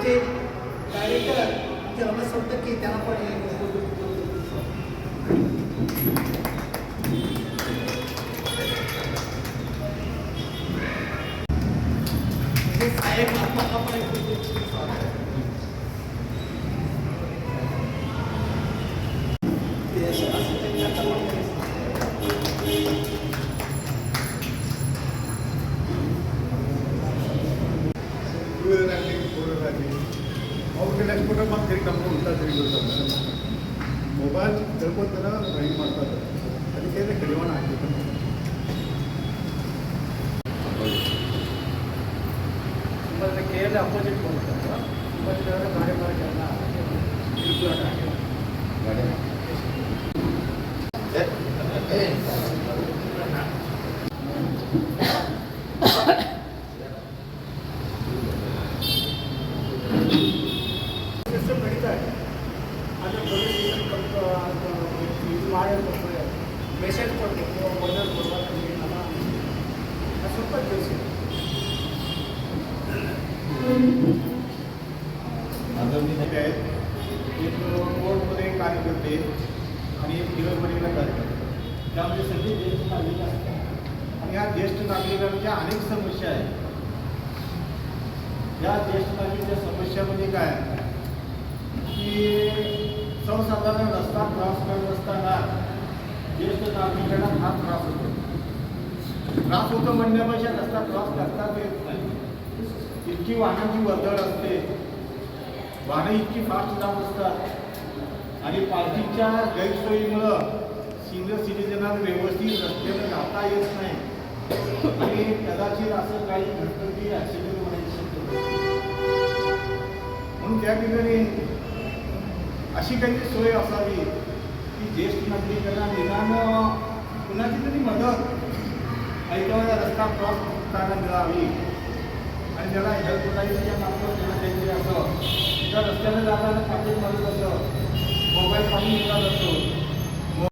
आमचे डायरेक्टर जे रमेश सोनटक्के त्यांना पण साहेब ಅವ್ರಿಗೆಲ್ಲ ಎಕ್ಸ್ಪೋರ್ಟ್ ಮಾಡಿ ನಮ್ಮ ಉಂಟಾಗಿ ಮೊಬೈಲ್ ತಿಳ್ಕೊತಾರ ರೈಡ್ ಮಾಡ್ತಾರೆ ಅದಕ್ಕೆ ಕಡಿವಾಣ ಹಾಕಿತ್ತು ಕೇರಳ ಅಪೋಸಿಟ್ ಬಂದ್ಬಿಟ್ಟು ಅಪೋಸಿಟ್ ಆದರೆ ಗಾಡಿ ಮಾಡೋಕ್ಕೆಲ್ಲ ತಿರುಗಾಟ ಗಾಡಿ ಸಿಸ್ಟಮ್ ನಡೀತಾ ಇದೆ ಆದರೆ ಪೊಲೀಸ್ ಇದು ಮಾಡಿರ್ಬೇಕು ಮೆಸೇಜ್ ಕೊಡಬೇಕು ಮೊದಲು ಕೊಡಬೇಕು ಅದು ಸ್ವಲ್ಪ ಕೆಲಸ आहे एक कोर्टमध्ये कार्यकर्ते आणि एक दिवसभरीला कार्यकर्ते त्यामध्ये सगळे ज्येष्ठ नागरिक असतात आणि ह्या ज्येष्ठ नागरिकांच्या अनेक समस्या आहेत. या ज्येष्ठ नागरिकांच्या समस्यामध्ये काय की सर्वसाधारण रस्ता क्रॉस करत असताना ज्येष्ठ नागरिकांना फार त्रास होतो म्हणण्यापेक्षा रस्ता क्रॉस करताच येत नाही. इतकी वाहनांची वर्दळ असते, वाहनं इतकी फास्ट जात असतात आणि पार्किंगच्या गैरसोयीमुळं सिनियर सिटीजनांना व्यवस्थित रस्त्याने जाता येत नाही आणि कदाचित असं काही घडतं की ॲक्सिडेंट होण्याची शक्यता. म्हणून त्या ठिकाणी अशी काही सोय असावी की ज्येष्ठ नागरिकांना निदान कुणाची तरी मदत ऐकवायला रस्ता क्रॉस करताना मिळावी आणि त्याला हेल्पलाईनच्या मार्फत त्याला काहीतरी असं त्या रस्त्याने जाताना पाठी मदत असं मोबाईल पाणी मिळत असतो